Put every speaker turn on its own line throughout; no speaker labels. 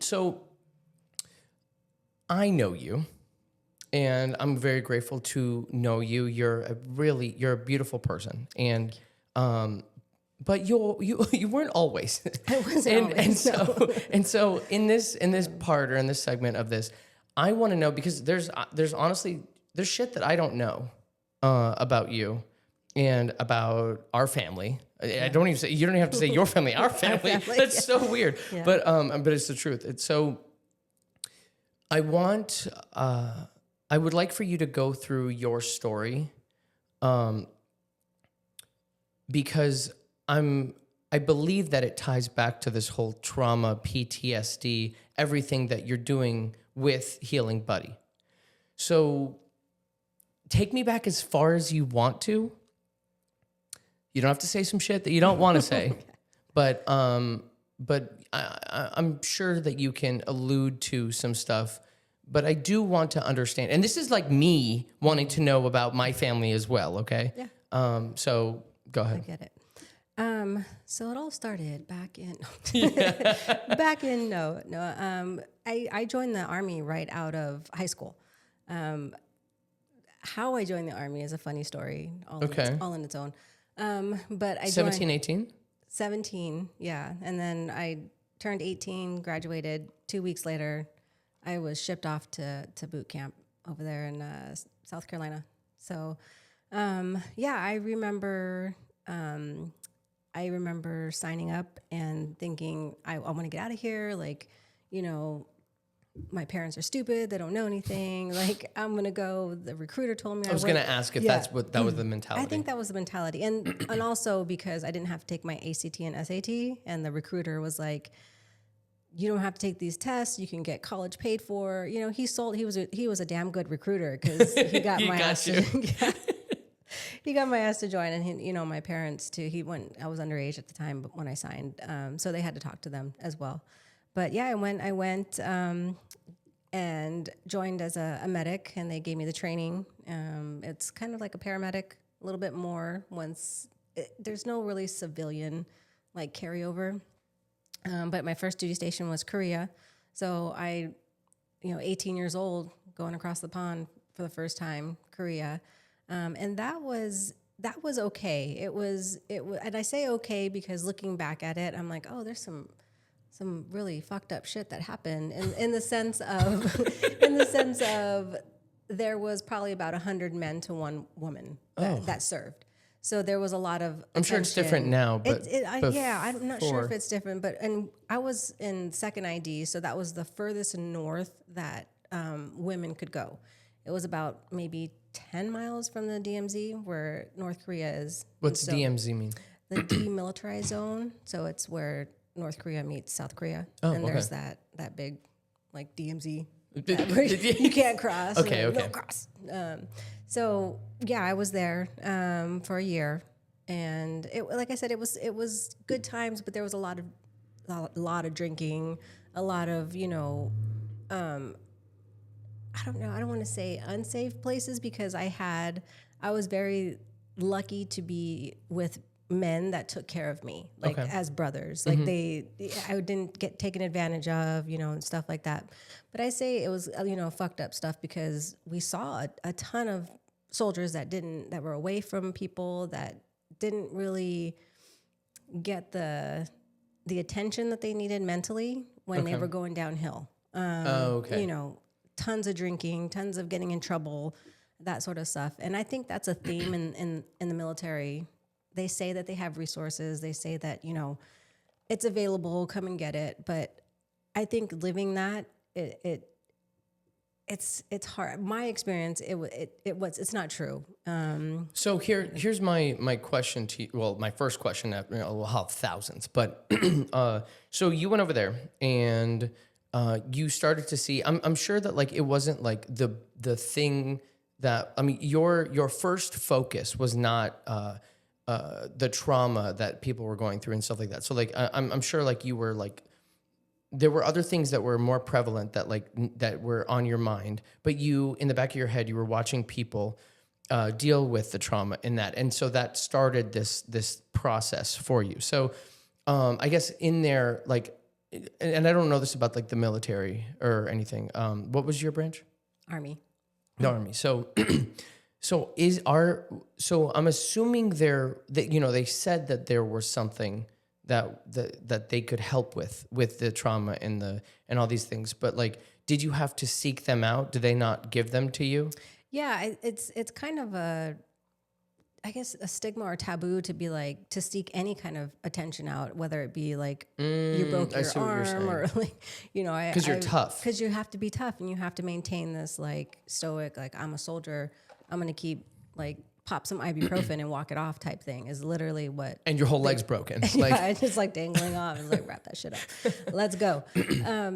So I know you, and I'm very grateful to know you. You're a beautiful person, and but you weren't always.
I wasn't
and
always, no.
and so in this part or in this segment of this, I want to know because there's honestly there's shit that I don't know about you and about our family. I don't even say you don't even have to say your family, our family.
family,
That's
yeah.
so weird.
Yeah.
But it's the truth. It's so I want I would like for you to go through your story because I believe that it ties back to this whole trauma, PTSD, everything that you're doing with Healing Buddy. So take me back as far as you want to. You don't have to say some shit that you don't want to say, but I'm sure that you can allude to some stuff. But I do want to understand, and this is like me wanting to know about my family as well. Okay.
Yeah.
So go
I
ahead.
get it. So it all started back in, back in, no. I joined the Army right out of high school. How I joined the Army is a funny story, all in its own. But I joined
17, 18?
17, yeah. And then I turned 18, graduated. 2 weeks later, I was shipped off to boot camp over there in South Carolina. So, yeah, I remember signing up and thinking, I want to get out of here. Like, you know, my parents are stupid. They don't know anything. Like, I'm going to go. The recruiter told me
I was going to ask if that was the mentality.
I think that was the mentality. And also because I didn't have to take my ACT and SAT, and the recruiter was like, you don't have to take these tests. You can get college paid for. You know, he was a damn good recruiter because he got my ass to, he got my ass to join. And he, my parents too. I was underage at the time when I signed. So they had to talk to them as well. But yeah, I went and joined as a medic, and they gave me the training. It's kind of like a paramedic, a little bit more. There's no really civilian like carryover. But my first duty station was Korea. So 18 years old, going across the pond for the first time, Korea. And that was okay. It was, and I say okay because looking back at it, I'm like, oh, there's some really fucked up shit that happened in the sense of there was probably about 100 men to one woman that served. So there was a lot of
I'm sure it's different now, but
I'm not sure if it's different, and I was in second ID, so that was the furthest north that women could go. It was about maybe 10 miles from the DMZ where North Korea is.
What's DMZ mean?
The demilitarized zone. So it's where North Korea meets South Korea. And there's that big like DMZ you can't cross.
Okay.
No cross. So yeah, I was there for a year, and like I said, it was good times, but there was a lot of drinking, a lot of I don't know. I don't want to say unsafe places because I was very lucky to be with men that took care of me, like as brothers. Like I didn't get taken advantage of, and stuff like that. But I say it was, fucked up stuff because we saw a ton of soldiers that were away from people, that didn't really get the attention that they needed mentally when they were going downhill. Tons of drinking, tons of getting in trouble, that sort of stuff. And I think that's a theme in the military. They say that they have resources. They say that, it's available, come and get it. But I think living that, it's hard. My experience, it's not true.
So here's my question to you. Well, my first question, we'll have thousands, but so you went over there and you started to see, I'm sure that like, it wasn't like the thing that, your first focus was not, the trauma that people were going through and stuff like that. So like, I'm sure like you were like, there were other things that were more prevalent that were on your mind, but you, in the back of your head, you were watching people deal with the trauma in that. And so that started this process for you. So I guess in there, like, and I don't know this about like the military or anything. What was your branch?
Army.
The Army. So, so I'm assuming that they said that there was something that they could help with the trauma and all these things. But like, did you have to seek them out? Did they not give them to you?
Yeah, it's kind of I guess a stigma or taboo to be like to seek any kind of attention out, whether it be like you broke
I
your
see what you're
arm or like
Because you're tough.
because you have to be tough and you have to maintain this like stoic, like I'm a soldier, I'm gonna keep like pop some ibuprofen and walk it off type thing is literally what.
And your whole leg's broken.
Yeah, it's just like dangling off. It's like wrap that shit up. Let's go.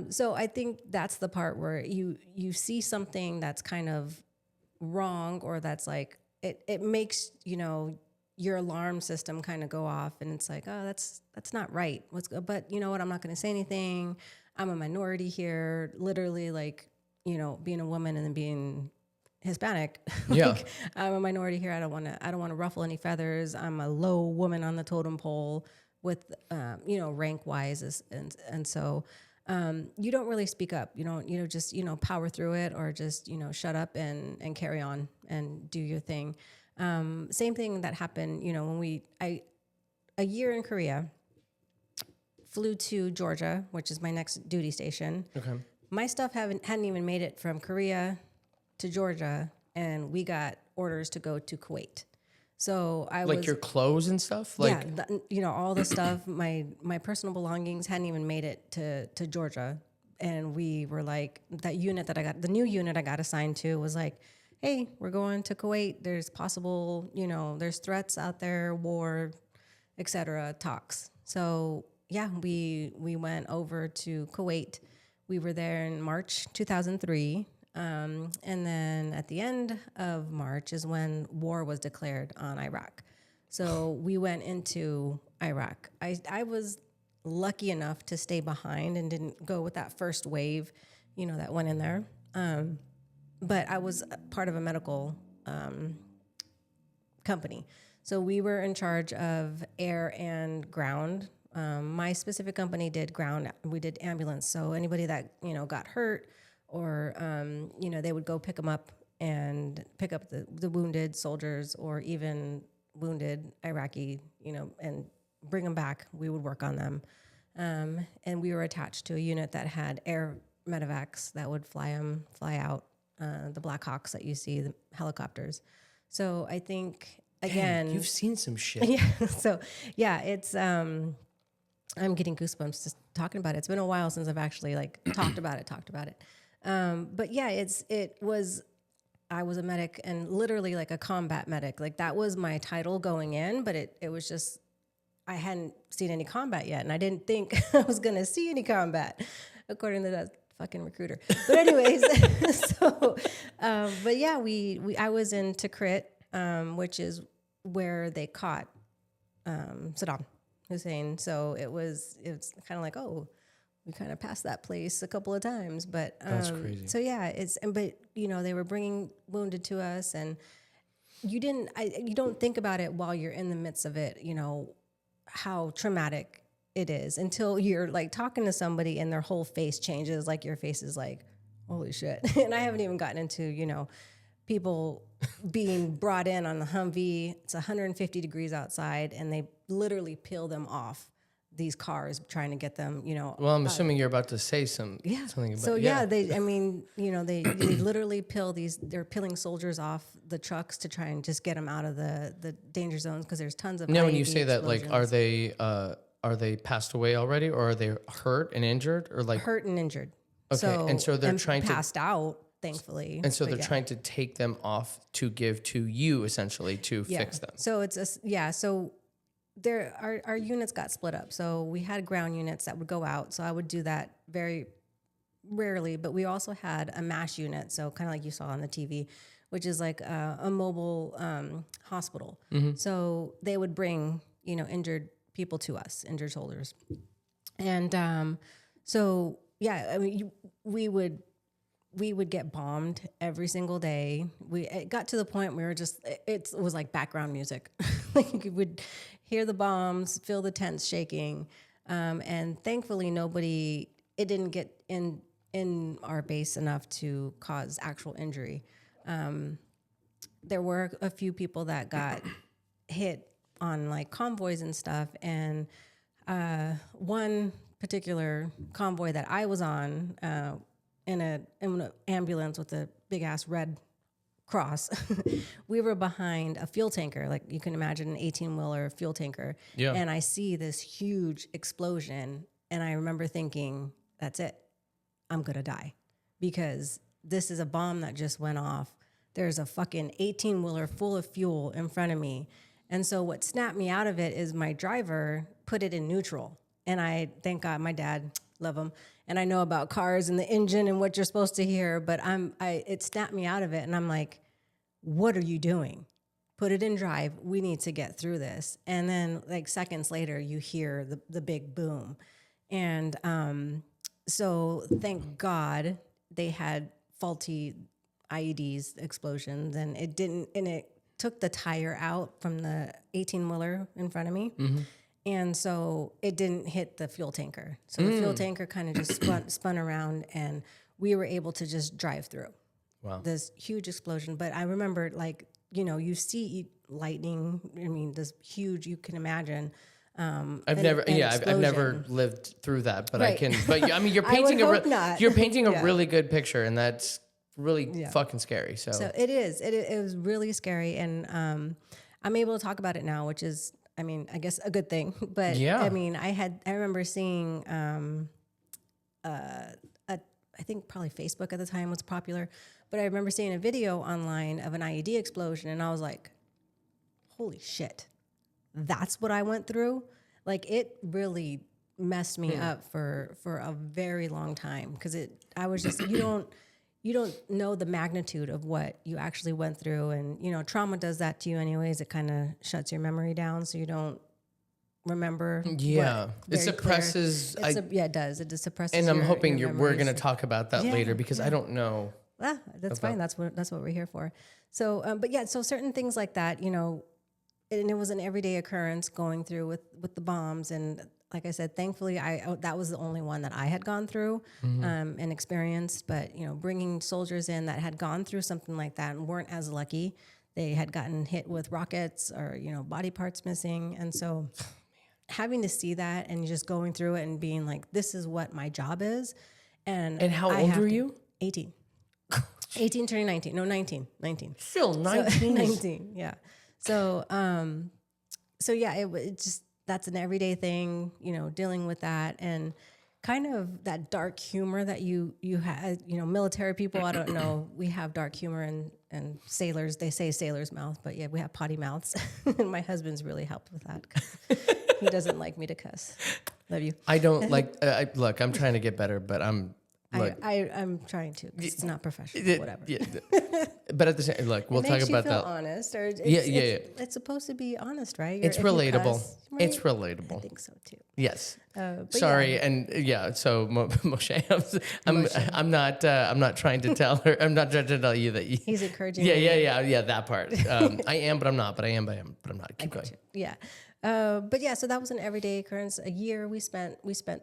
So I think that's the part where you see something that's kind of wrong or that's like it makes your alarm system kind of go off and it's like, oh, that's not right. But you know what, I'm not going to say anything. I'm a minority here, literally, like being a woman and then being Hispanic.
Yeah.
Like, I'm a minority here. I don't want to ruffle any feathers. I'm a low woman on the totem pole with rank wise, and so you don't really speak up. You don't, just, power through it or just, shut up and carry on and do your thing. Same thing that happened, when a year in Korea, flew to Georgia, which is my next duty station.
Okay.
My stuff hadn't even made it from Korea to Georgia, and we got orders to go to Kuwait. So I was
your clothes and stuff. Like
all the stuff. My personal belongings hadn't even made it to Georgia, and we were like that unit that I got. The new unit I got assigned to was like, hey, we're going to Kuwait. There's possible, there's threats out there, war, etc. talks. So yeah, we went over to Kuwait. We were there in March 2003. And then at the end of March is when war was declared on Iraq. So we went into Iraq. I was lucky enough to stay behind and didn't go with that first wave, that went in there. But I was part of a medical company. So we were in charge of air and ground. My specific company did ground. We did ambulance. So anybody that, got hurt, or, they would go pick them up and pick up the wounded soldiers or even wounded Iraqi, and bring them back. We would work on them. And we were attached to a unit that had air medevacs that would fly out, the Black Hawks that you see, the helicopters. So I think, again...
Dang, you've seen some shit.
Yeah. So, yeah, it's... I'm getting goosebumps just talking about it. It's been a while since I've actually, talked about it. But yeah, I was a medic and literally like a combat medic. Like that was my title going in, but it was just, I hadn't seen any combat yet. And I didn't think I was going to see any combat according to that fucking recruiter. But anyways, but yeah, I was in Tikrit, which is where they caught, Saddam Hussein. So it's kind of like, oh, we kind of passed that place a couple of times, but
That's crazy.
So yeah, but they were bringing wounded to us, and you don't think about it while you're in the midst of it, how traumatic it is until you're like talking to somebody and their whole face changes, like your face is like, holy shit. And I haven't even gotten into, people being brought in on the Humvee. It's 150 degrees outside, and they literally peel them off these cars trying to get them,
Well, I'm assuming you're about to say something about.
So they literally they're peeling soldiers off the trucks to try and just get them out of the danger zones because there's tons of.
Now, when
IED
you say that, like,
explosions.
are they passed away already, or are they hurt and injured, or like
hurt and injured?
Okay, and so they're trying to
passed out, thankfully,
and so they're trying to take them off to give to you essentially to fix them.
So so. Our units got split up. So we had ground units that would go out. So I would do that very rarely, but we also had a MASH unit. So kind of like you saw on the TV, which is like a mobile hospital. Mm-hmm. So they would bring, injured people to us, injured soldiers. And so, yeah, I mean, we would get bombed every single day. It got to the point where it was like background music. Like you would hear the bombs, feel the tents shaking. And thankfully, it didn't get in our base enough to cause actual injury. There were a few people that got hit on like convoys and stuff. And one particular convoy that I was on in an ambulance with a big ass red cross, we were behind a fuel tanker. Like you can imagine an 18-wheeler fuel tanker.
Yeah.
And I see this huge explosion. And I remember thinking, that's it. I'm going to die because this is a bomb that just went off. There's a fucking 18-wheeler full of fuel in front of me. And so what snapped me out of it is my driver put it in neutral. And I, thank God, my dad, love him. And I know about cars and the engine and what you're supposed to hear, but it snapped me out of it. And I'm like, what are you doing? Put it in drive. We need to get through this. And then like seconds later, you hear the big boom. And so thank God they had faulty IEDs explosions, and it took the tire out from the 18-wheeler in front of me. Mm-hmm. And so it didn't hit the fuel tanker. So the fuel tanker kind of just spun around, and we were able to just drive through.
Wow.
This huge explosion. But I remember, like, you see lightning. I mean, this huge, you can imagine.
I've never lived through that, but
Right.
I can. But I mean, you're painting you're painting a really good picture, and that's really fucking scary. So
it is. It was really scary, and I'm able to talk about it now, which is, I mean, I guess a good thing. But
yeah.
I mean, I remember seeing I think probably Facebook at the time was popular, but I remember seeing a video online of an IED explosion, and I was like, holy shit, that's what I went through. Like, it really messed me up for a very long time, because I was just, you don't know the magnitude of what you actually went through. And, trauma does that to you anyways. It kind of shuts your memory down, so you don't remember.
Yeah. It suppresses.
It does. It just suppresses.
And I'm
your
hoping we're
memories.
going to talk about that later, because I don't know.
Well, that's fine. That's what we're here for. So, but yeah, so certain things like that, and it was an everyday occurrence going through with the bombs. And like I said, thankfully, that was the only one that I had gone through and experienced. But, bringing soldiers in that had gone through something like that and weren't as lucky, they had gotten hit with rockets or, body parts missing. And so having to see that and just going through it and being like, this is what my job is. And
how old were you?
18. 18 turning 19. No, 19.
Still 19.
19, yeah. So, yeah, it just, that's an everyday thing, dealing with that, and kind of that dark humor that you have, military people, I don't know, we have dark humor, and sailors, they say sailor's mouth, but yeah, we have potty mouths. And my husband's really helped with that, 'cause he doesn't like me to cuss. Love you.
I don't like, look, I'm trying to get better, but I'm
trying to, 'cause it's not professional, whatever.
Yeah. But at the same, look, we'll talk about that.
Honest, or it's supposed to be honest, right?
It's relatable. It's
I
relatable.
think so too.
Yes.
But
Sorry, and so Moshe, I'm not trying to tell her. I'm not trying to tell you that.
He's encouraging.
Yeah. That part. I am, but I'm not. But I am, but I'm not. Keep going.
Yeah. But yeah, so that was an everyday occurrence. A year we spent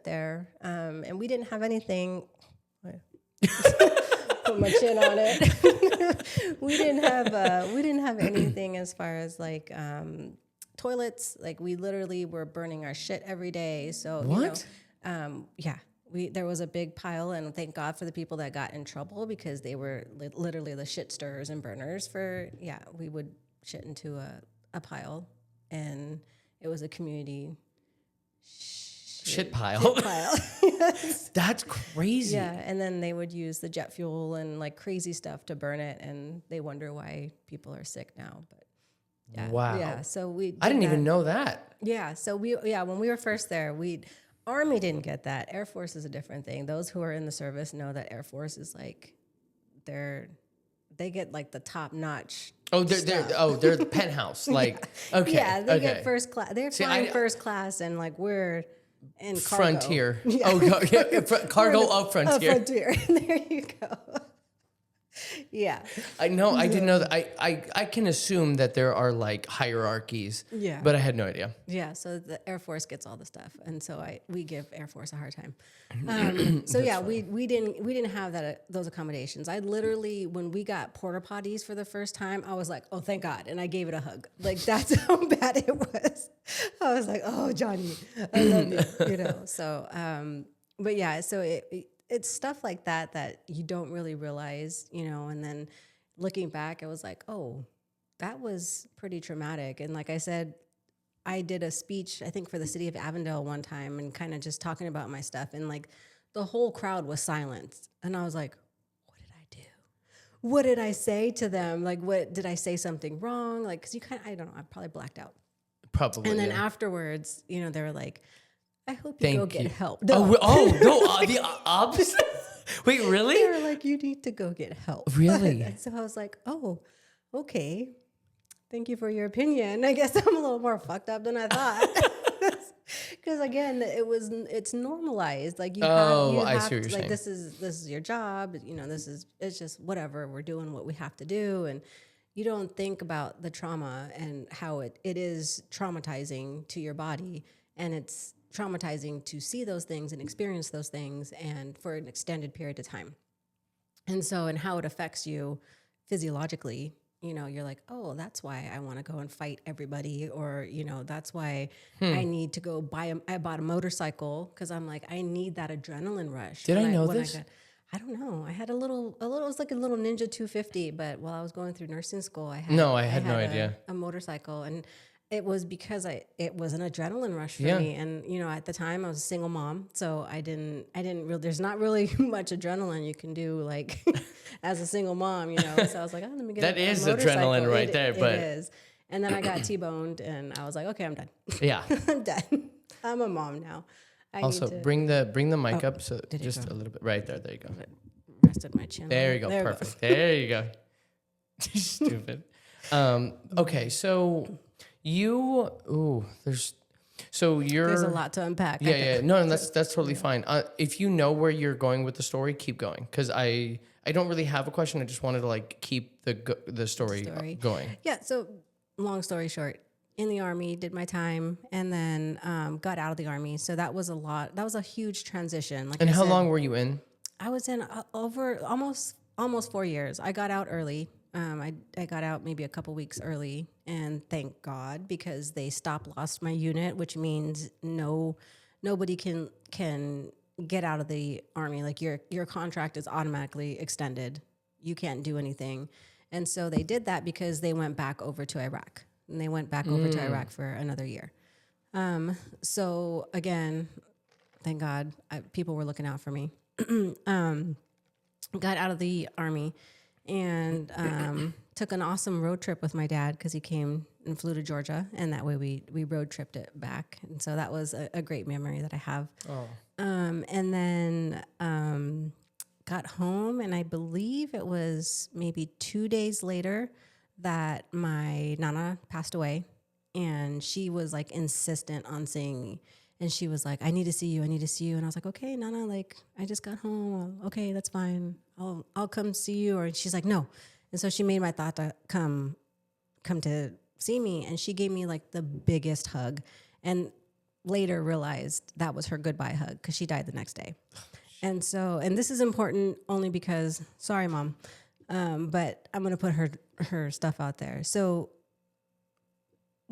there, and we didn't have anything. Put my chin on it. We didn't have anything as far as like toilets. Like, we literally were burning our shit every day. So
what?
Yeah. There was a big pile, and thank God for the people that got in trouble, because they were literally the shit stirrers and burners we would shit into a pile, and it was a community
shit pile.
Yes.
That's crazy.
Yeah, and then they would use the jet fuel and like crazy stuff to burn it, and they wonder why people are sick now. But yeah,
wow.
Yeah, so
I didn't even know that.
Yeah, so when we were first there, Army didn't get that. Air Force is a different thing. Those who are in the service know that Air Force is like, they get like the top notch.
Oh, they're the penthouse. Like, okay.
Yeah, they get first class. They're flying first class, and like we're in cargo.
Frontier. Yeah. Oh, cargo of Frontier.
Frontier. There you go. Yeah.
I know. I didn't know that. I can assume that there are like hierarchies.
Yeah.
But I had no idea.
Yeah, so the Air Force gets all the stuff, and so we give Air Force a hard time. So yeah, we didn't have those accommodations. I literally, when we got porta potties for the first time, I was like, oh, thank God, and I gave it a hug. Like, that's how bad it was. I was like, oh, Johnny, I love you, you know. So, but yeah, so it's stuff like that you don't really realize, you know. And then looking back, I was like, oh, that was pretty traumatic. And like I said, I did a speech, I think, for the city of Avondale one time, and kind of just talking about my stuff. And like the whole crowd was silenced. And I was like, what did I do? What did I say to them? Like, what did I say something wrong? Like, cause I don't know, I probably blacked out.
Probably.
And then
yeah.
afterwards, you know, they were like, I hope you go
Thank
get
you.
help.
Oh,
No.
no, the opposite. Wait, really?
They were like, you need to go get help.
Really?
And so I was like, oh, okay. Thank you for your opinion. I guess I'm a little more fucked up than I thought. Because again, it's normalized. Like you
Oh,
have
I
to,
see what you're
like
saying.
this is your job. You know, it's just whatever, we're doing what we have to do, and you don't think about the trauma and how it is traumatizing to your body, and it's traumatizing to see those things and experience those things, and for an extended period of time. And so, and how it affects you physiologically, you know, you're like, oh, that's why I want to go and fight everybody. Or, you know, that's why I need to go I bought a motorcycle because I'm like, I need that adrenaline rush.
Did I know this?
I don't know. I had it was like a little Ninja 250, but while I was going through nursing school, I had
no idea.
a motorcycle, and it was because it was an adrenaline rush for
Yeah.
me. And, you know, at the time I was a single mom, so I didn't really, there's not really much adrenaline you can do like as a single mom, you know? So I was like, oh, let me get
That
a
is
motorcycle.
adrenaline right there, but-
it is. And then I got T-boned and I was like, okay, I'm done.
Yeah.
I'm done. I'm a mom now. I
Also,
need to
bring the mic up so
did it
just
go?
a little bit. Right there. There you go.
rested my chin.
There you go.
There it
Perfect. There you go. Stupid. Okay, so you're
There's a lot to unpack.
Yeah, yeah. No, that's totally fine. If you know where you're going with the story, keep going. Because I don't really have a question. I just wanted to like keep the story going.
Yeah. So long story short, in the Army, did my time, and then got out of the Army. So that was a lot. That was a huge transition. Like,
And
I
how
said,
long were you in?
I was in over almost 4 years. I got out early. I got out maybe a couple weeks early, and thank God, because they lost my unit, which means nobody can get out of the Army. Like your contract is automatically extended. You can't do anything. And so they did that because they went back over to Iraq, and they went back over to Iraq for another year. So again, thank God, people were looking out for me. Got out of the Army and took an awesome road trip with my dad because he came and flew to Georgia, and that way we road tripped it back. And so that was a great memory that I have.
Oh.
And then got home, and I believe it was maybe 2 days later that my Nana passed away, and she was like insistent on seeing me. And she was like, I need to see you. I need to see you. And I was like, okay, Nana, like, I just got home. Okay, that's fine. I'll come see you. Or she's like, no. And so she made my thought to come to see me. And she gave me like the biggest hug. And later realized that was her goodbye hug because she died the next day. And so, and this is important only because, sorry, Mom, but I'm going to put her stuff out there. So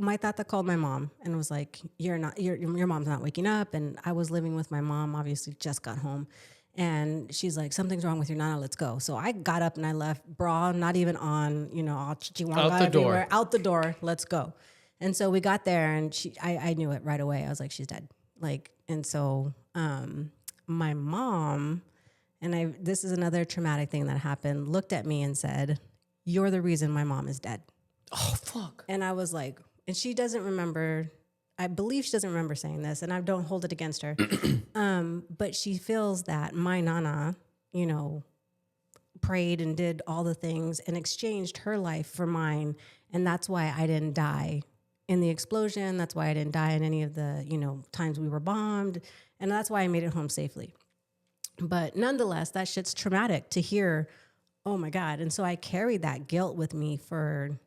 my tata called my mom and was like, your mom's not waking up. And I was living with my mom, obviously just got home. And she's like, something's wrong with your Nana, let's go. So I got up and I left, bra not even on, out the door, let's go. And so we got there, and I knew it right away. I was like, she's dead. Like, and so my mom, and this is another traumatic thing that happened, looked at me and said, you're the reason my mom is dead.
Oh, fuck.
And I was like, and she doesn't remember, I believe she doesn't remember saying this, and I don't hold it against her. But she feels that my Nana, prayed and did all the things and exchanged her life for mine. And that's why I didn't die in the explosion. That's why I didn't die in any of the, times we were bombed. And that's why I made it home safely. But nonetheless, that shit's traumatic to hear, oh my God. And so I carried that guilt with me for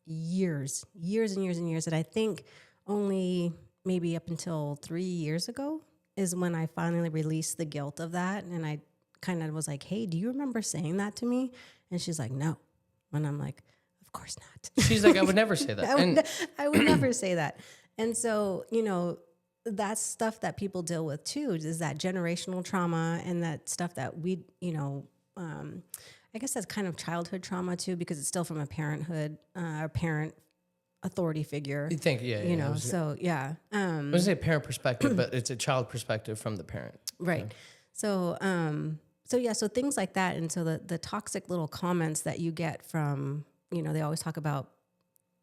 years and years and years. And I think only maybe up until 3 years ago is when I finally released the guilt of that. And I kind of was like, hey, do you remember saying that to me? And she's like, no. And I'm like, of course not.
She's like, I would never say that.
I would never say that. And so, you know, that's stuff that people deal with too, is that generational trauma and that stuff that we, you know, I guess that's kind of childhood trauma too, because it's still from a parenthood, a parent authority figure.
You think, yeah,
You know, so yeah.
I was gonna say parent perspective, but it's a child perspective from the parent.
Right. So, so yeah, so things like that. And so the toxic little comments that you get from, you know, they always talk about,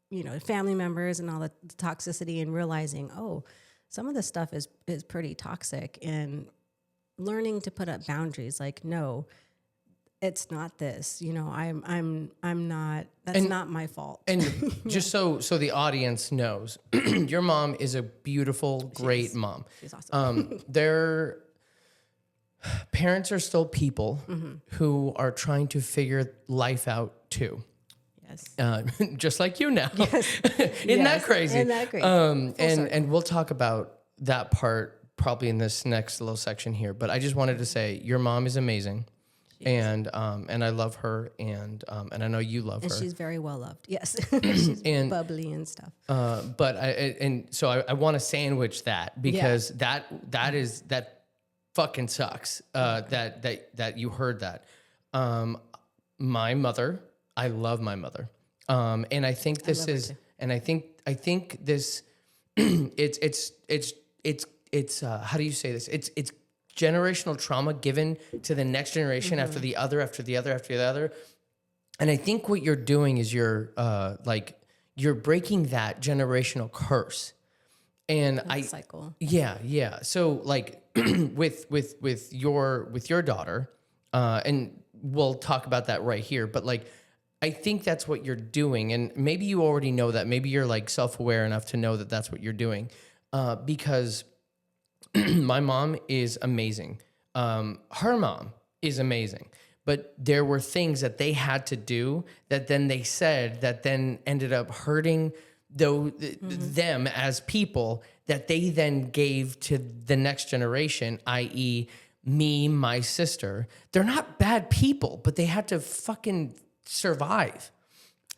you know, family members and all the toxicity, and realizing, oh, some of this stuff is pretty toxic, and learning to put up boundaries. Like, no, it's not this, you know, I'm not, that's not my fault.
And just so the audience knows, your mom is a beautiful, great mom.
She's awesome.
Their parents are still people who are trying to figure life out too.
Yes.
Just like you now.
Yes.
Isn't that crazy?
Isn't that crazy?
And we'll talk about that part probably in this next little section here. But I just wanted to say your mom is amazing. And I love her, and I know you love her.
She's very well loved. Yes. She's
And-
bubbly and stuff.
But I want to sandwich that, because that fucking sucks. That you heard that. My mother, I love my mother. And I think this is, and I think this, it's how do you say this? It's generational trauma given to the next generation after the other, after the other, after the other. And I think what you're doing is you're breaking that generational curse. And
Cycle.
Yeah. So like with your daughter, and we'll talk about that right here, but like, I think that's what you're doing. And maybe you already know that. Maybe you're like self-aware enough to know that that's what you're doing. Because my mom is amazing. Her mom is amazing. But there were things that they had to do that then they said that then ended up hurting them as people, that they then gave to the next generation, i.e. me, my sister. They're not bad people, but they had to fucking survive.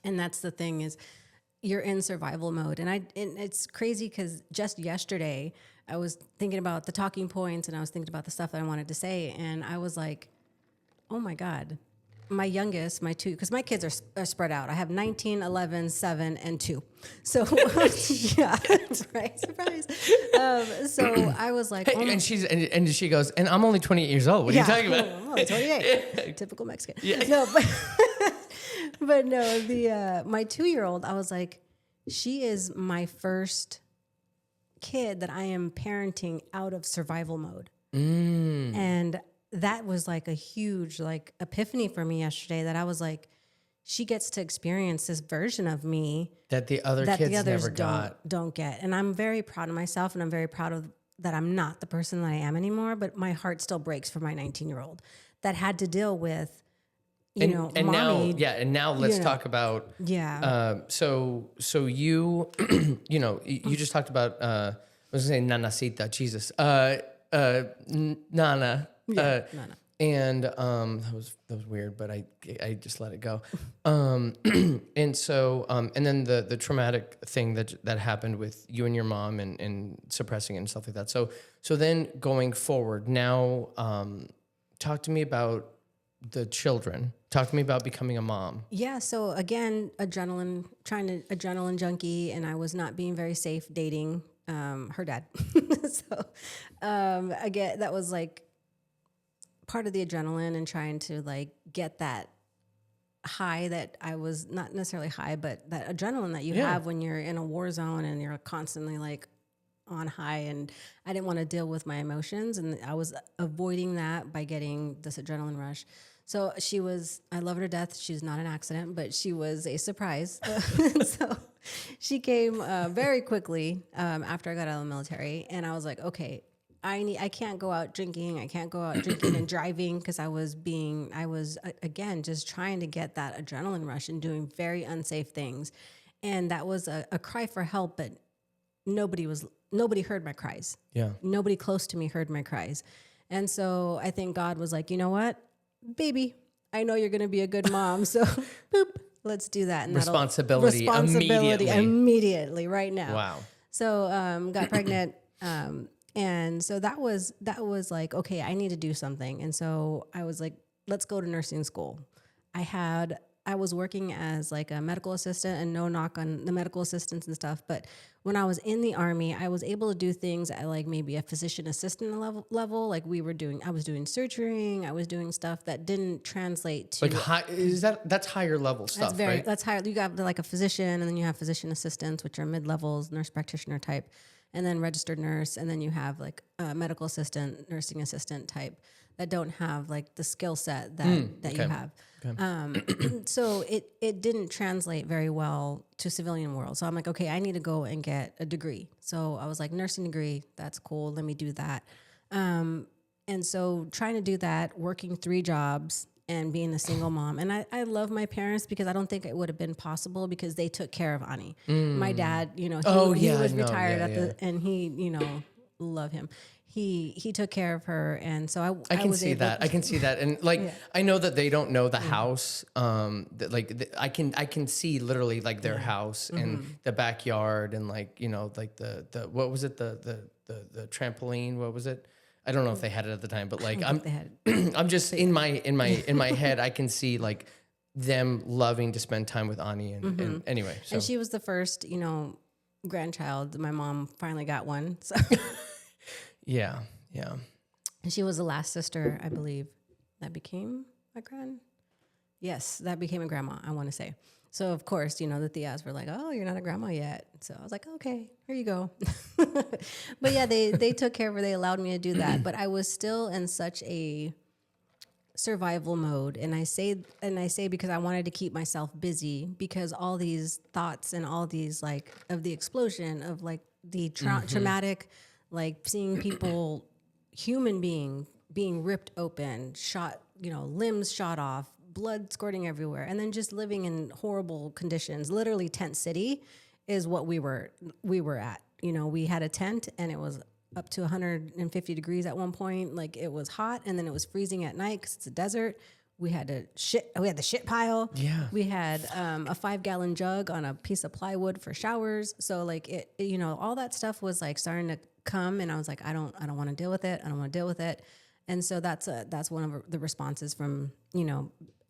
And that's the thing, is you're in survival mode. And it's crazy because just yesterday I was thinking about the talking points, and I was thinking about the stuff that I wanted to say. And I was like, oh my God, my youngest, my two, because my kids are spread out. I have 19, 11, 7, and 2. So yeah, right, surprise. So I was like, oh
And she goes, and I'm only 28 years old. What are you talking about?
I'm only 28. Typical Mexican. Yeah. No, but no, my 2-year-old, I was like, she is my first kid that I am parenting out of survival mode. And that was like a huge like epiphany for me yesterday, that I was like, she gets to experience this version of me
that the other
that
kids
the others
never
don't get. And I'm very proud of myself, and I'm very proud of that I'm not the person that I am anymore, but my heart still breaks for my 19-year-old that had to deal with,
and
mommy,
now let's talk about so you you just talked about I was gonna say nanacita, Jesus, Nana.
Nana.
And that was weird, but I just let it go. And so and then the traumatic thing that happened with you and your mom and suppressing it and stuff like that. So then going forward now, talk to me about the children. Talk to me about becoming a mom.
Yeah. So again, adrenaline junkie, and I was not being very safe dating her dad. So again, that was like part of the adrenaline, and trying to like get that high that I was not necessarily high, but that adrenaline that you have when you're in a war zone and you're constantly like on high. And I didn't want to deal with my emotions, and I was avoiding that by getting this adrenaline rush. So I love her to death. She's not an accident, but she was a surprise. So she came very quickly after I got out of the military, and I was like, okay, I can't go out drinking. I can't go out drinking and driving because again, just trying to get that adrenaline rush and doing very unsafe things. And that was a cry for help, but nobody heard my cries.
Yeah.
Nobody close to me heard my cries. And so I think God was like, you know what, baby, I know you're going to be a good mom. So boop, let's do that. And
Responsibility
immediately right now.
Wow.
So got pregnant. And so that was like, okay, I need to do something. And so I was like, let's go to nursing school. I was working as like a medical assistant, and no knock on the medical assistants and stuff. But when I was in the Army, I was able to do things at like maybe a physician assistant level. Like I was doing surgery. I was doing stuff that didn't translate to
Like that's higher level stuff, right?
That's higher. You got like a physician, and then you have physician assistants, which are mid-levels, nurse practitioner type, and then registered nurse. And then you have like a medical assistant, nursing assistant type that don't have like the skill set that you have. Okay. So it didn't translate very well to civilian world. So I'm like, okay, I need to go and get a degree. So I was like, nursing degree, that's cool. Let me do that. And so trying to do that, working 3 jobs and being a single mom. And I love my parents because I don't think it would have been possible because they took care of Ani. My dad, he was retired and he, love him. He took care of her, and so
I can see that. I can see that, and like I know that they don't know the house. I can see literally like their house and the backyard, and like like the what was it the trampoline? What was it? I don't know if they had it at the time, but like I'm just in my head. I can see like them loving to spend time with Ani, and anyway. So.
And she was the first grandchild. My mom finally got one. So.
Yeah.
And she was the last sister, I believe, that became a Yes, that became a grandma, I want to say. So, of course, the tias were like, oh, you're not a grandma yet. So I was like, okay, here you go. But yeah, they took care of her. They allowed me to do that. But I was still in such a survival mode. And I say because I wanted to keep myself busy because all these thoughts and all these like of the explosion of like the traumatic, like seeing people, human being ripped open, shot, limbs shot off, blood squirting everywhere, and then just living in horrible conditions. Literally, tent city is what we were at. We had a tent, and it was up to 150 degrees at one point. Like it was hot, and then it was freezing at night because it's a desert. We had the shit pile.
Yeah.
We had a 5-gallon jug on a piece of plywood for showers. So like it, all that stuff was like starting to come, and I was like, I don't want to deal with it. I don't want to deal with it. And so that's one of the responses from,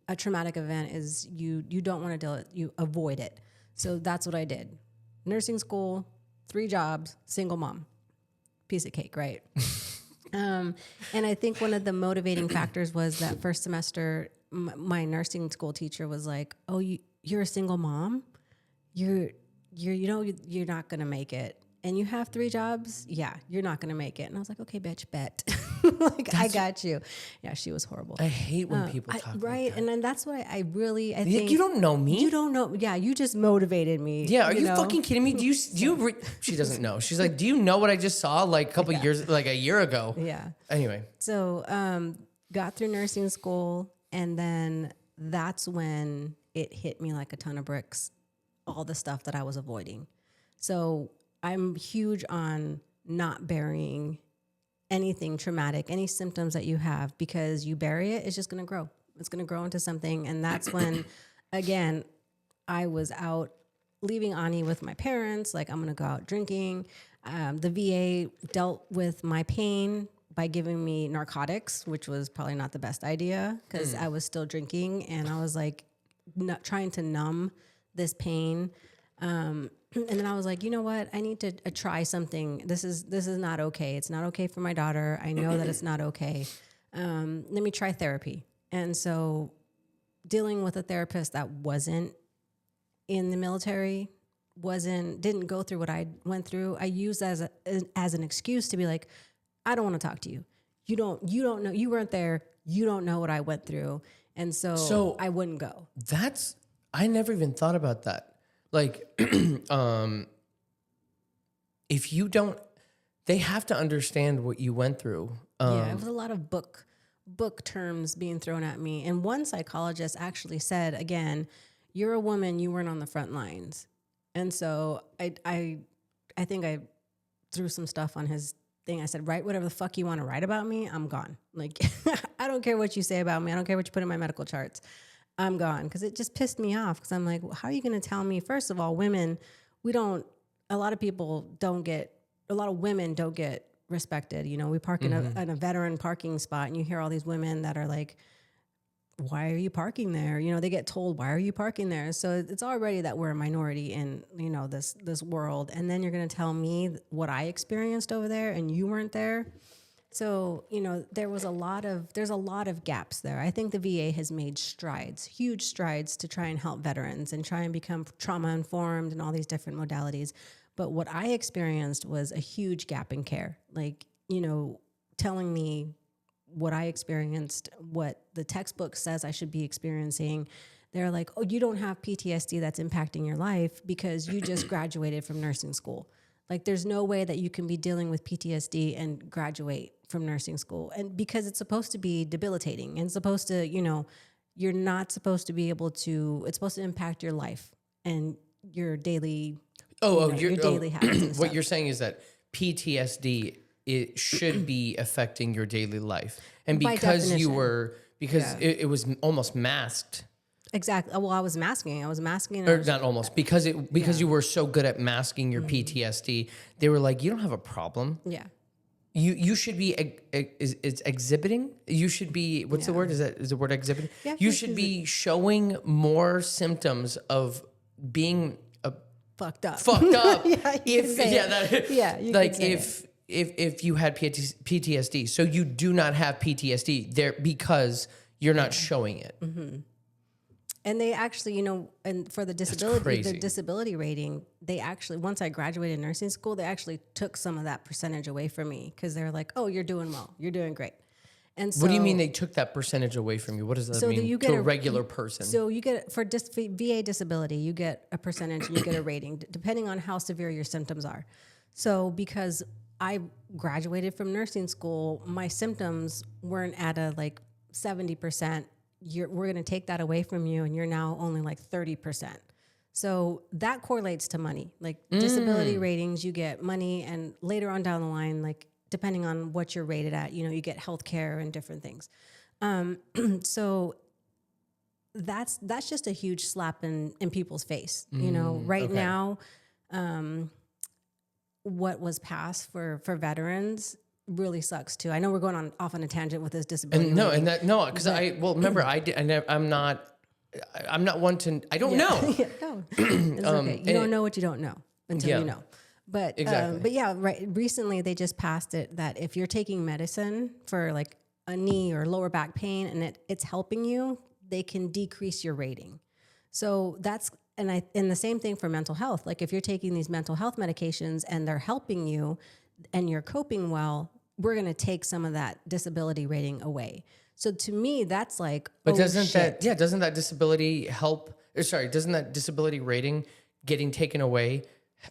a traumatic event is you don't want to deal with it, you avoid it. So that's what I did. Nursing school, 3 jobs, single mom. Piece of cake, right? And I think one of the motivating factors was that first semester, my nursing school teacher was like, oh, you're a single mom? You're not going to make it. And you have 3 jobs? Yeah, you're not going to make it. And I was like, okay, bitch, bet. I got you. Yeah, she was horrible.
I hate when people talk
right.
like that.
And then that's why I think.
You don't know me?
You don't know. Yeah, you just motivated me.
Yeah, are you fucking kidding me? She doesn't know. She's like, do you know what I just saw like a couple years, like a year ago?
Yeah.
Anyway.
So got through nursing school, and then that's when it hit me like a ton of bricks, all the stuff that I was avoiding. So I'm huge on not burying anything traumatic, any symptoms that you have, because you bury it, it's just going to grow. It's going to grow into something. And that's when, again, I was out leaving Ani with my parents. Like, I'm going to go out drinking. The VA dealt with my pain by giving me narcotics, which was probably not the best idea because I was still drinking, and I was like trying to numb this pain. And then I was like, you know what? I need to try something. This is not okay. It's not okay for my daughter. I know that it's not okay. Let me try therapy. And so dealing with a therapist that wasn't in the military, didn't go through what I went through, I used as an excuse to be like, I don't want to talk to you. You don't know. You weren't there. You don't know what I went through. And so I wouldn't go.
I never even thought about that. Like, if you don't, they have to understand what you went through.
Yeah, it was a lot of book terms being thrown at me. And one psychologist actually said, again, you're a woman, you weren't on the front lines. And so I think I threw some stuff on his thing. I said, write whatever the fuck you want to write about me. I'm gone. Like, I don't care what you say about me. I don't care what you put in my medical charts. I'm gone. Because it just pissed me off. Because I'm like, well, how are you going to tell me? First of all, women, a lot of women don't get respected. You know, we park in a veteran parking spot and you hear all these women that are like, why are you parking there? You know, they get told, why are you parking there? So it's already that we're a minority in, you know, this world. And then you're going to tell me what I experienced over there and you weren't there. So, you know, there's a lot of gaps there. I think the VA has made huge strides to try and help veterans and try and become trauma informed and all these different modalities. But what I experienced was a huge gap in care. Like, you know, telling me what I experienced, what the textbook says I should be experiencing. They're like, oh, you don't have PTSD that's impacting your life because you just graduated from nursing school. Like, there's no way that you can be dealing with PTSD and graduate from nursing school. And because it's supposed to be debilitating and supposed to, you know, you're not supposed to be able to, it's supposed to impact your life and your daily, your daily habits and
What
stuff.
you're saying is that PTSD, it should be affecting your daily life. And
By
because
definition.
it was almost masked.
Exactly. Well, I was masking.
Or not almost, because you were so good at masking your PTSD, they were like, you don't have a problem.
Yeah.
You should be it's exhibiting. You should be, what's the word? Is the word exhibiting?
Yeah,
you should be showing more symptoms of being
Fucked up.
yeah,
you could say
if you had PTSD, so you do not have PTSD there because you're not showing it.
Mm-hmm. And they actually, you know, and for the disability rating, they actually, once I graduated nursing school, they actually took some of that percentage away from me because they're like, oh, you're doing well, you're doing great. And so,
what do you mean they took that percentage away from you? What does that mean to a regular person?
So you get, for VA disability, you get a percentage and you get a rating depending on how severe your symptoms are. So because I graduated from nursing school, my symptoms weren't at a like 70%. We're going to take that away from you and you're now only like 30%. So that correlates to money. Like disability ratings, you get money, and later on down the line, like depending on what you're rated at, you know, you get health care and different things. So that's just a huge slap in people's face. You know, now, what was passed for veterans really sucks too. I know we're going off on a tangent with this disability.
Because remember, I'm not one to, I don't know.
No, it's okay. You don't know what you don't know until you know. But
Exactly.
but yeah, right. Recently, they just passed it that if you're taking medicine for like a knee or lower back pain and it's helping you, they can decrease your rating. So that's and the same thing for mental health. Like if you're taking these mental health medications and they're helping you and you're coping well, we're going to take some of that disability rating away. So to me, that's like,
But doesn't that disability doesn't that disability rating getting taken away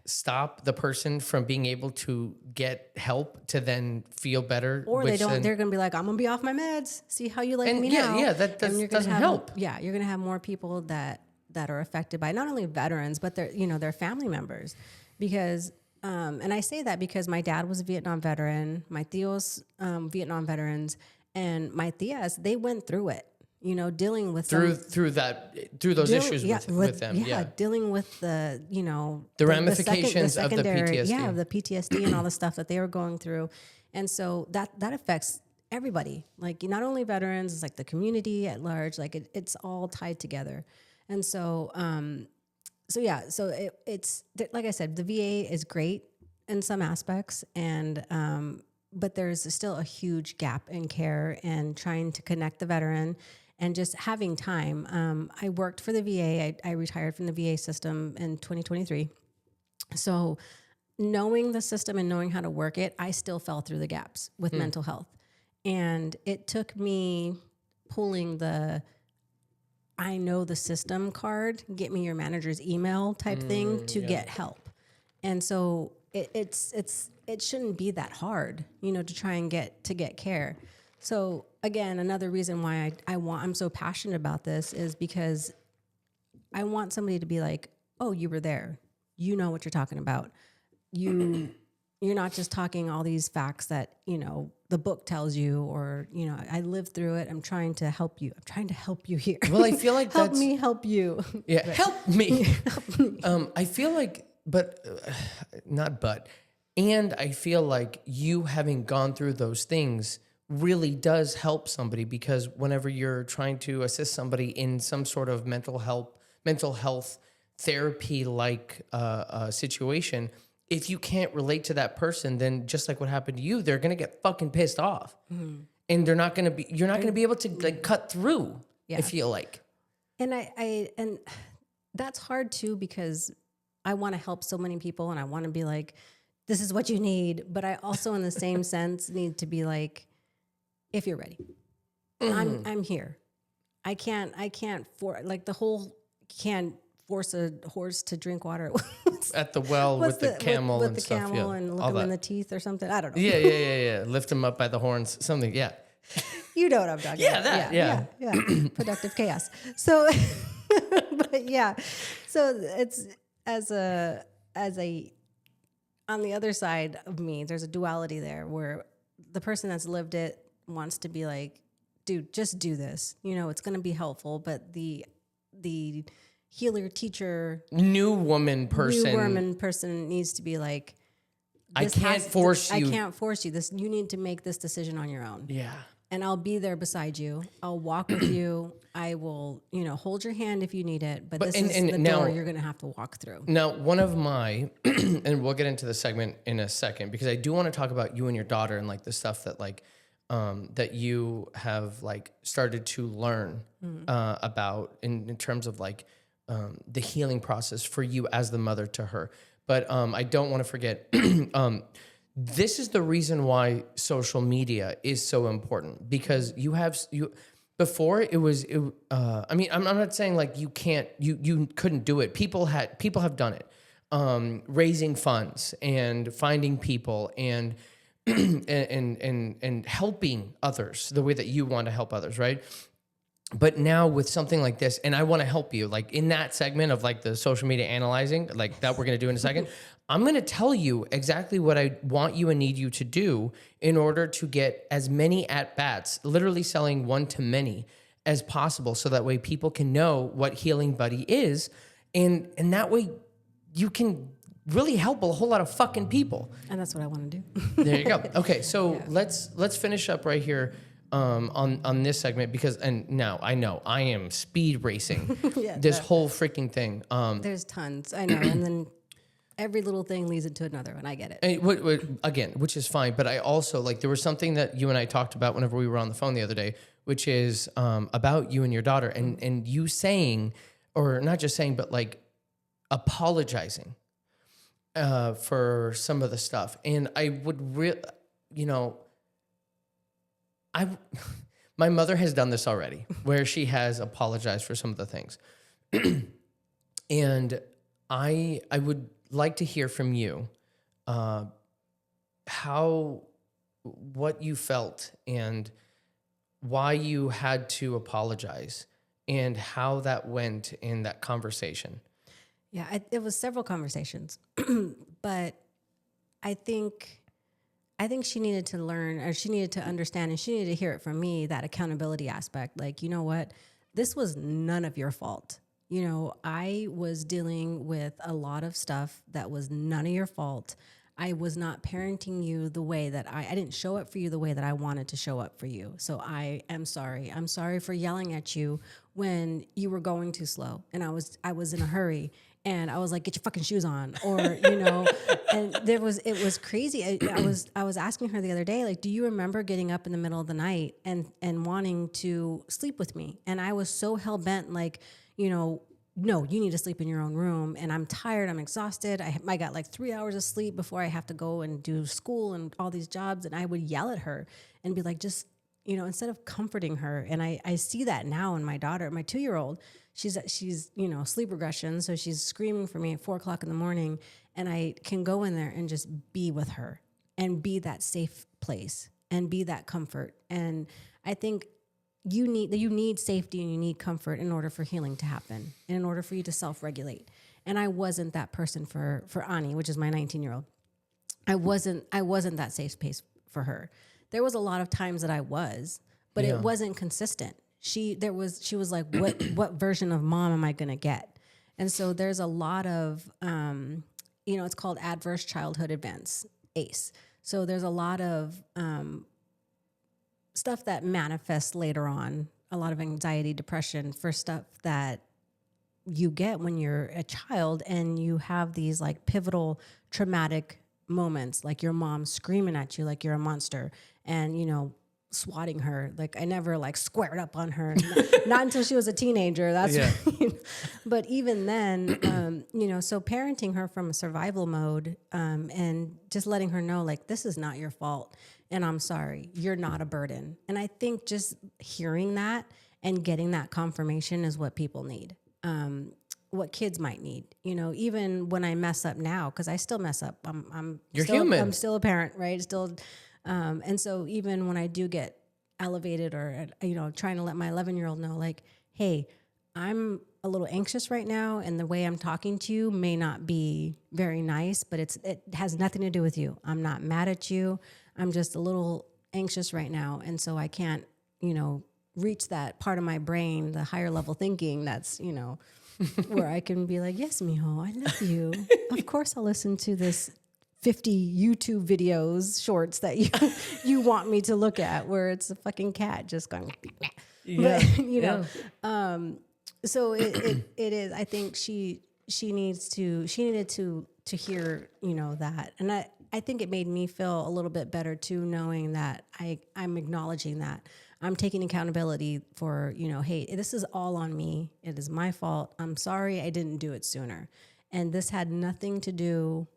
stop the person from being able to get help to then feel better?
Or they're going to be like, I'm going to be off my meds. See how you like me now.
Yeah, that doesn't help.
Yeah, you're going to have more people that are affected by not only veterans, but their family members. Because, and I say that because my dad was a Vietnam veteran, my tios, Vietnam veterans, and my tias, they went through it. You know, dealing with
through those issues with them. Yeah,
dealing with the
ramifications of the PTSD.
Yeah, the PTSD and all the stuff that they were going through, and so that affects everybody. Like not only veterans, it's like the community at large. Like it's all tied together, and so it's like I said, the VA is great in some aspects, and but there's still a huge gap in care and trying to connect the veteran. And just having time. I worked for the VA. I retired from the VA system in 2023. So knowing the system and knowing how to work it, I still fell through the gaps with mental health. And it took me pulling the I know the system card, get me your manager's email type thing to get help. And so it shouldn't be that hard, to try and get care. So again, another reason why I'm so passionate about this is because I want somebody to be like, oh, you were there. You know what you're talking about. You're not just talking all these facts that, the book tells you, or, I lived through it. I'm trying to help you. I'm trying to help you here.
Well, I feel like
help me help you.
Yeah, help me. I feel like, and I feel like you having gone through those things really does help somebody, because whenever you're trying to assist somebody in some sort of mental health therapy like situation, if you can't relate to that person, then just like what happened to you, they're gonna get fucking pissed off, and you're not gonna be able to like cut through.
Yeah.
I feel like,
and and that's hard too, because I want to help so many people, and I want to be like, this is what you need, but I also, in the same sense, need to be like, if you're ready, I'm here. I can't force a horse to drink water
at the well with the camel
with
and
the
stuff.
camel
Yeah,
and look
all
him in
that.
the teeth or something. I don't know.
Yeah. Lift him up by the horns, something. Yeah.
You know what I'm talking
Yeah,
about.
that, yeah.
Yeah. Productive chaos. So, but yeah, so it's as a on the other side of me, there's a duality there where the person that's lived it wants to be like, dude, just do this. It's going to be helpful, but the healer, teacher,
New woman person
needs to be like,
I can't force you.
I can't force you. You need to make this decision on your own.
Yeah.
And I'll be there beside you. I'll walk with you. I will, hold your hand if you need it. But this is the door you're going to have to walk through.
Now, one of my, and we'll get into the segment in a second, because I do want to talk about you and your daughter and like the stuff that like, that you have like started to learn about in terms of like the healing process for you as the mother to her. But I don't want to forget, this is the reason why social media is so important, because before it was, I mean, I'm not saying like you couldn't do it. People have done it, raising funds and finding people and helping others the way that you want to help others, right? But now with something like this, and I want to help you, like in that segment of like the social media analyzing, like that we're going to do in a second, I'm going to tell you exactly what I want you and need you to do in order to get as many at-bats, literally selling one to many as possible, so that way people can know what Healing Buddy is, and that way you can really help a whole lot of fucking people.
And that's what I want to do.
There you go. Okay, so let's finish up right here on this segment, because now I know I am speed racing this whole freaking thing.
There's tons, I know, and then every little thing leads into another, and I get it.
And again, which is fine, but I also like, there was something that you and I talked about whenever we were on the phone the other day, which is about you and your daughter, and you saying, or not just saying, but like apologizing for some of the stuff. And I would my mother has done this already, where she has apologized for some of the things. And I would like to hear from you what you felt and why you had to apologize and how that went in that conversation.
Yeah, it was several conversations, but I think she needed to learn, or she needed to understand, and she needed to hear it from me, that accountability aspect. Like, you know what? This was none of your fault. I was dealing with a lot of stuff that was none of your fault. I was not parenting you the way that I didn't show up for you the way that I wanted to show up for you. So I am sorry. I'm sorry for yelling at you when you were going too slow and I was in a hurry. And I was like, get your fucking shoes on, or, and it was crazy. I was asking her the other day, like, do you remember getting up in the middle of the night and wanting to sleep with me? And I was so hell bent, like, no, you need to sleep in your own room. And I'm tired. I'm exhausted. I got like 3 hours of sleep before I have to go and do school and all these jobs. And I would yell at her and be like, just, instead of comforting her, and I see that now in my daughter, my 2-year-old, she's, sleep regression. So she's screaming for me at 4:00 in the morning, and I can go in there and just be with her and be that safe place and be that comfort. And I think you need safety and you need comfort in order for healing to happen and in order for you to self-regulate. And I wasn't that person for Ani, which is my 19-year-old. I wasn't that safe space for her. There was a lot of times that I was, but it wasn't consistent. She was like, what version of mom am I going to get? And so there's a lot of, it's called adverse childhood events, ACE. So there's a lot of stuff that manifests later on, a lot of anxiety, depression for stuff that you get when you're a child and you have these like pivotal traumatic moments, like your mom screaming at you like you're a monster and, swatting her. Like I never like squared up on her, not until she was a teenager. That's but even then, so parenting her from a survival mode and just letting her know like, this is not your fault. And I'm sorry, you're not a burden. And I think just hearing that and getting that confirmation is what people need. What kids might need, even when I mess up now, because I still mess up.
You're
still,
human.
I'm still a parent, right? Still, and so even when I do get elevated or, trying to let my 11-year-old know, like, hey, I'm a little anxious right now, and the way I'm talking to you may not be very nice, but it has nothing to do with you. I'm not mad at you. I'm just a little anxious right now, and so I can't, reach that part of my brain, the higher level thinking that's, where I can be like, yes, mijo, I love you. Of course I'll listen to this 50 YouTube videos, shorts that you want me to look at where it's a fucking cat just going, but, so it is, I think she needed to hear, that. And I think it made me feel a little bit better too, knowing that I'm acknowledging that. I'm taking accountability for, hey, this is all on me. It is my fault. I'm sorry I didn't do it sooner. And this had nothing to do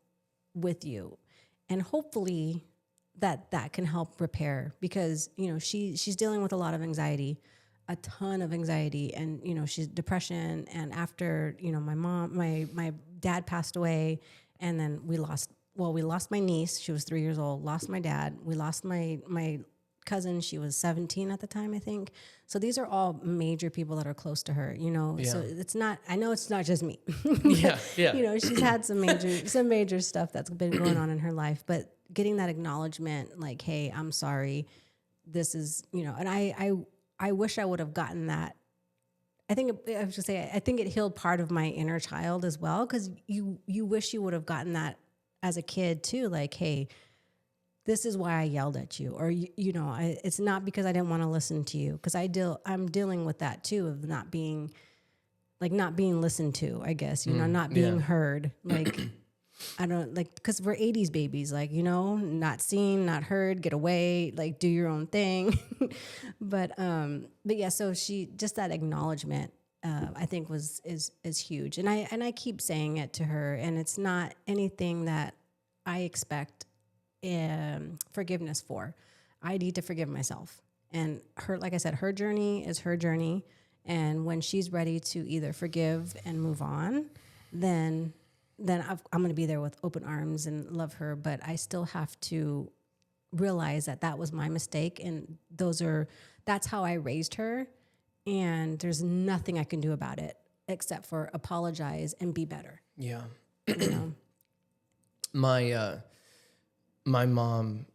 with you. And hopefully that can help repair because, she's dealing with a lot of anxiety, a ton of anxiety. And, she's depression. And after, my dad passed away and then we lost my niece. She was 3 years old, lost my dad. We lost my cousin. She was 17 at the time, I think. So these are all major people that are close to her, so it's not, I know it's not just me, but, she's had some major stuff that's been going on in her life, but getting that acknowledgement, like, hey, I'm sorry. This is, and I wish I would have gotten that. I think it healed part of my inner child as well. Cause you wish you would have gotten that as a kid too. Like, hey, this is why I yelled at you, or it's not because I didn't want to listen to you, because I'm dealing with that too of not being listened to. I guess not being heard. Like I don't because we're 80s babies, not seen, not heard, get away, like do your own thing. but yeah, so she just that acknowledgement. I think is huge, and I keep saying it to her, and it's not anything that I expect forgiveness for. I need to forgive myself. And her, like I said, her journey is her journey. And when she's ready to either forgive and move on, then I'm going to be there with open arms and love her. But I still have to realize that was my mistake. And that's how I raised her. And there's nothing I can do about it except for apologize and be better.
Yeah. My mom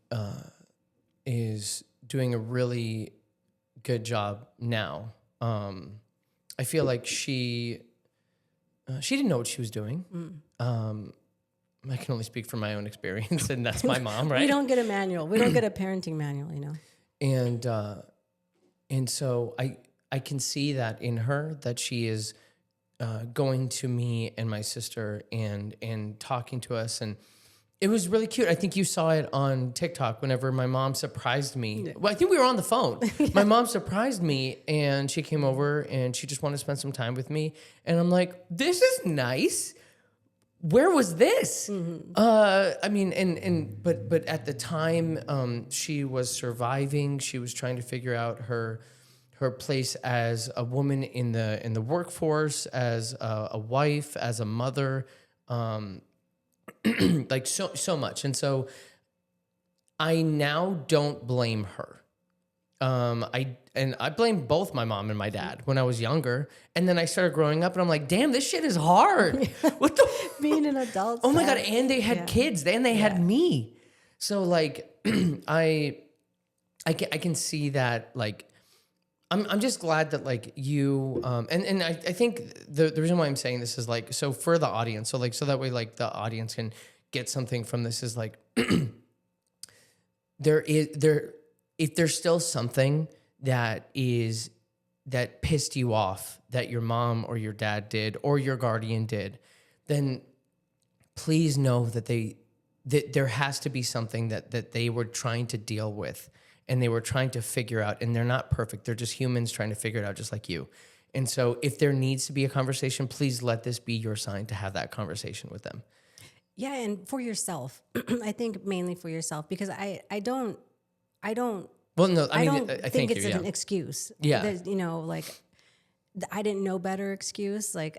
is doing a really good job now. I feel like she didn't know what she was doing. I can only speak from my own experience, and that's my mom, right?
We don't get a manual. We don't get a parenting manual,
And so I can see that in her, that she is going to me and my sister and talking to us, and it was really cute. I think you saw it on TikTok whenever my mom surprised me. Well, I think we were on the phone. My mom surprised me, and she came over and she just wanted to spend some time with me. And I'm like, this is nice. where was this? I mean, but at the time, she was surviving. She was trying to figure out her place as a woman in the workforce, as a wife, as a mother, like so much. And so I now don't blame her. I blame both my mom and my dad when I was younger, and then I started growing up, and I'm like, damn, this shit is hard. What the
Being an adult.
Oh my God. And they had kids. Then they had me. So like, I can see that, like, I'm just glad that like you, and I think the reason why I'm saying this is like, so for the audience, so like, so that way, like the audience can get something from this is like, if there's still something that pissed you off that your mom or your dad did or your guardian did, then please know that there has to be something that they were trying to deal with and they were trying to figure out, and they're not perfect. They're just humans trying to figure it out just like you. And so if there needs to be a conversation, please let this be your sign to have that conversation with them.
Yeah, and for yourself. I think mainly for yourself, because I don't
Well, no, I mean,
don't
I
think
thank
it's
you.
an
Yeah.
excuse.
Yeah.
That, like I didn't know better excuse. Like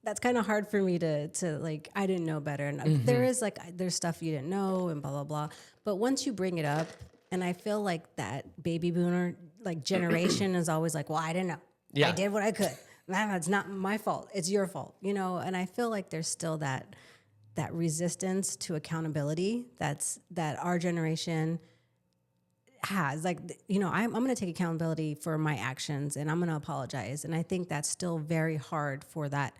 that's kind of hard for me to like, I didn't know better. And there is like, there's stuff you didn't know and blah, blah, blah. But once you bring it up, and I feel like that baby boomer like generation is always like, well, I didn't know.
Yeah.
I did what I could. Man, it's not my fault. It's your fault, and I feel like there's still that resistance to accountability that our generation has. Like, I'm going to take accountability for my actions and I'm going to apologize. And I think that's still very hard for that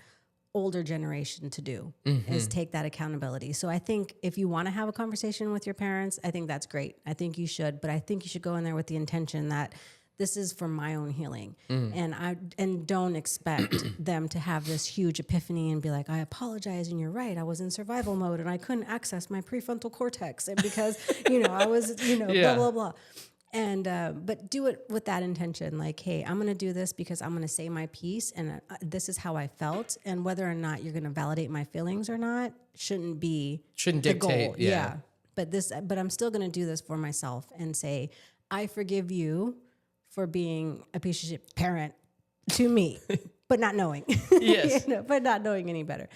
older generation to do, is take that accountability. So I think if you want to have a conversation with your parents, I think that's great. I think you should, but I think you should go in there with the intention that this is for my own healing. And don't expect them to have this huge epiphany and be like, I apologize and you're right. I was in survival mode and I couldn't access my prefrontal cortex and because, I was, blah, blah, blah. And, but do it with that intention. Like, hey, I'm going to do this because I'm going to say my piece and this is how I felt. And whether or not you're going to validate my feelings or not shouldn't
dictate.
the goal.
Yeah.
But I'm still going to do this for myself and say, I forgive you for being a piece of shit parent to me, but not knowing.
Yes.
But not knowing any better.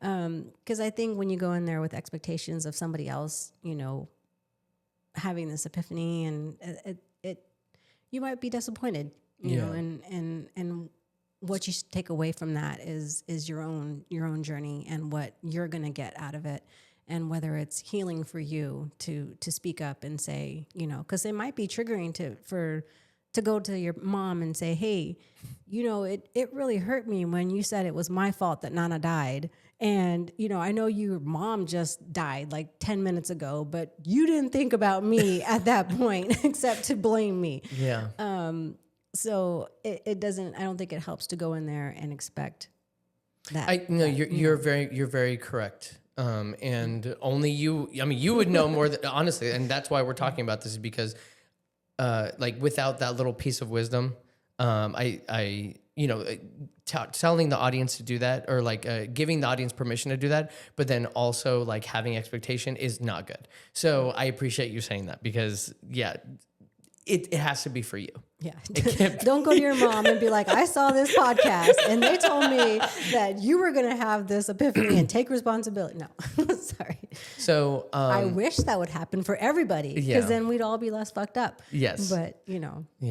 Because I think when you go in there with expectations of somebody else, having this epiphany, and it you might be disappointed, you know, and what you should take away from that is your own journey and what you're going to get out of it. And whether it's healing for you to speak up and say, because it might be triggering to go to your mom and say, hey, it really hurt me when you said it was my fault that Nana died. And, I know your mom just died like 10 minutes ago, but you didn't think about me at that point except to blame me.
Yeah.
So it doesn't, I don't think it helps to go in there and expect that.
You're very correct. And only you would know more than, honestly, and that's why we're talking about this, is because like without that little piece of wisdom, telling the audience to do that, or like giving the audience permission to do that, but then also like having expectation is not good. So I appreciate you saying that, because it has to be for you.
Yeah. Don't go to your mom and be like, I saw this podcast and they told me that you were going to have this epiphany and take responsibility. No, sorry.
So
I wish that would happen for everybody, because then we'd all be less fucked up.
Yes.
But,